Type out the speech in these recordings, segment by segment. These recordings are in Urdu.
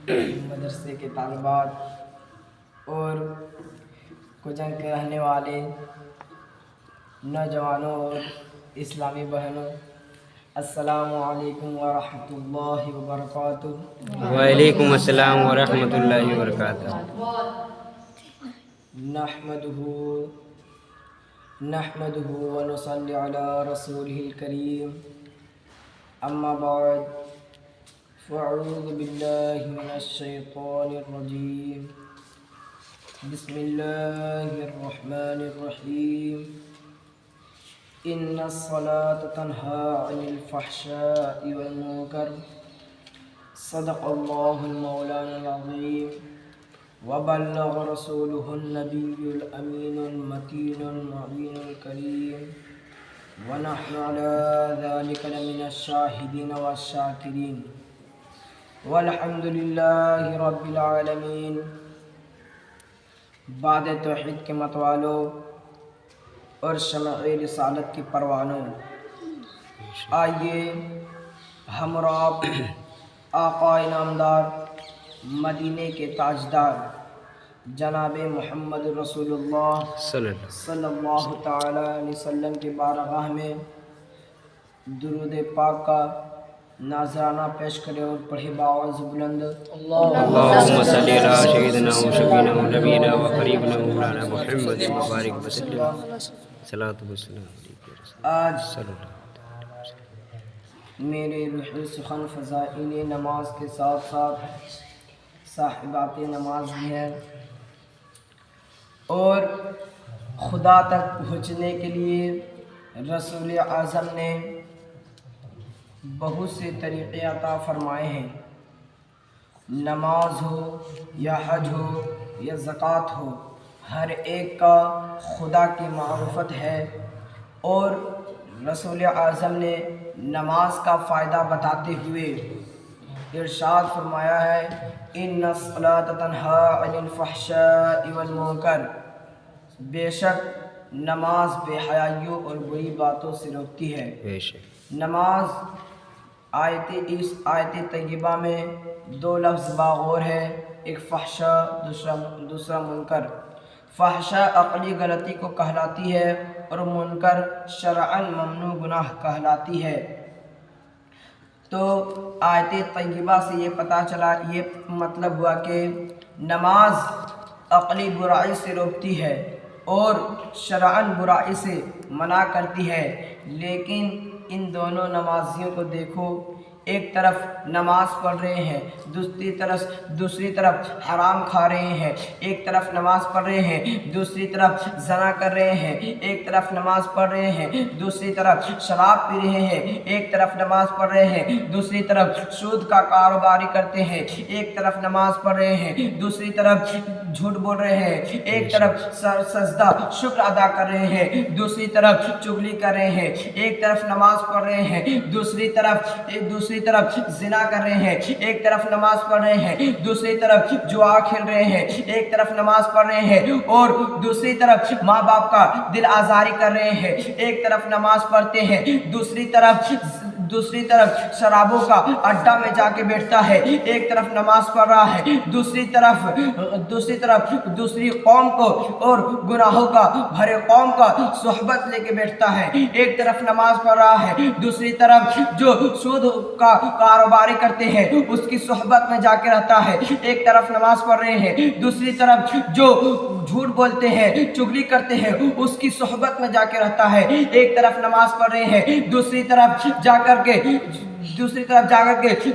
مدرسے کے طالبات اور کجن کے رہنے والے نوجوانوں اور اسلامی بہنوں، السلام علیکم ورحمۃ اللہ وبرکاتہ۔ وعلیکم السلام ورحمۃ اللہ وبرکاتہ۔ نحمده ونصلي على رسوله الكريم، اما بعد فاعوذ باللہ من الشیطان الرجیم، بسم اللہ الرحمن الرحیم، ان الصلاة تنہی عن الفحشاء والمنکر، صدق اللہ المولانا العظیم، وبلغ رسوله النبی الامین المتین المعین الکریم، ونحن على ذلك لمن الشاہدین والشاکرین، والحمد للہ رب العالمین۔ بعد توحید کے متوالوں اور شمع رسالت کے پروانوں، آئیے ہم اور آپ آقا انعامدار مدینے کے تاجدار جناب محمد رسول اللہ صلی اللہ تعالی علیہ وسلم کے بارگاہ میں درود پاک کا نذرانہ پیش کرے اور پڑھے باعث بلند اللہم صلی علی سیدنا و شفینا و نبینا و قریبنا و مولانا محمد مبارک وسلم، صلاۃ و سلام علیک۔ آج میرے روحی سخن فضائل نماز کے ساتھ ساتھ صاحبات نماز بھی ہیں، اور خدا تک پہنچنے کے لیے رسول اعظم نے بہت سے طریقے عطا فرمائے ہیں۔ نماز ہو یا حج ہو یا زکوٰۃ ہو، ہر ایک کا خدا کی معرفت ہے، اور رسول اعظم نے نماز کا فائدہ بتاتے ہوئے ارشاد فرمایا ہے، ان الصلاۃ تنہی عن الفحشاء والمنکر، بے شک نماز بے حیائیوں اور بری باتوں سے روکتی ہے۔ نماز اس آیت طیبہ میں دو لفظ باغور ہے، ایک فحشا دوسرا منکر۔ فحشا عقلی غلطی کو کہلاتی ہے اور منکر شرعاً ممنوع گناہ کہلاتی ہے۔ تو آیت طیبہ سے یہ پتہ چلا، یہ مطلب ہوا کہ نماز عقلی برائی سے روکتی ہے اور شرعاً برائی سے منع کرتی ہے، لیکن ان دونوں نمازیوں کو دیکھو، ایک طرف نماز پڑھ رہے ہیں، دوسری طرف حرام کھا رہے ہیں، ایک طرف نماز پڑھ رہے ہیں، دوسری طرف زنا کر رہے ہیں، ایک طرف نماز پڑھ رہے ہیں، دوسری طرف شراب پی رہے ہیں، ایک طرف نماز پڑھ رہے ہیں، دوسری طرف سود کا کاروباری کرتے ہیں، ایک طرف نماز پڑھ رہے ہیں، دوسری طرف جھوٹ بول رہے ہیں، ایک طرف سجدہ شکر ادا کر رہے ہیں، دوسری طرف چغلی کر رہے ہیں، ایک طرف نماز پڑھ رہے ہیں، دوسری طرف زنا کر رہے ہیں، ایک طرف نماز پڑھ رہے ہیں، دوسری طرف جوا کھیل رہے ہیں، ایک طرف نماز پڑھ رہے ہیں اور دوسری طرف ماں باپ کا دل آزاری کر رہے ہیں، ایک طرف نماز پڑھتے ہیں، دوسری طرف شرابوں کا اڈا میں جا کے بیٹھتا ہے، ایک طرف نماز پڑھ رہا ہے، دوسری طرف دوسری قوم کو اور گناہوں کا بھرے قوم کا صحبت لے کے بیٹھتا ہے، ایک طرف نماز پڑھ رہا ہے، دوسری طرف جو سود کا کاروباری کرتے ہیں اس کی صحبت میں جا کے رہتا ہے، ایک طرف نماز پڑھ رہے ہیں، دوسری طرف جو جھوٹ بولتے ہیں چغلی کرتے ہیں اس کی صحبت میں جا کے رہتا ہے، ایک طرف نماز پڑھ رہے ہیں، دوسری طرف جا کر کے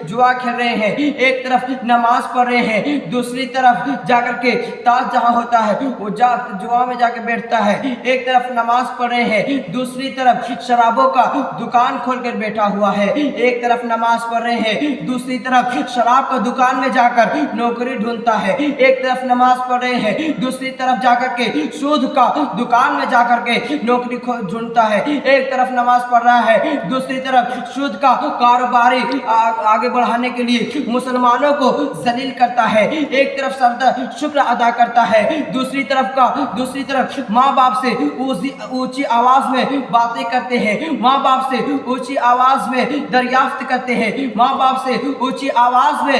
جوا کھیل رہے ہیں، ایک طرف نماز پڑھ رہے ہیں، دوسری طرف جا کر کے تاش جہاں ہوتا ہے وہ جوا میں جا کے بیٹھتا ہے، ایک طرف نماز پڑھ رہے ہیں، دوسری طرف شرابوں کا دکان کھول کر بیٹھا ہوا ہے، ایک طرف نماز پڑھ رہے ہیں، دوسری طرف شراب کا دکان میں جا کر نوکری ڈھونڈتا ہے، ایک طرف نماز پڑھ رہے ہیں، دوسری طرف جا کر کے سود کا دکان میں جا کر کے نوکری ڈھونڈتا ہے، ایک طرف نماز پڑھ رہا ہے، دوسری طرف سود کا کاروباری آگے بڑھانے کے لیے مسلمانوں کو ذلیل کرتا ہے، ایک طرف شکر ادا کرتا ہے، دوسری طرف ماں باپ سے اونچی آواز میں باتیں کرتے ہیں، ماں باپ سے اونچی آواز میں دریافت کرتے ہیں، ماں باپ سے اونچی آواز میں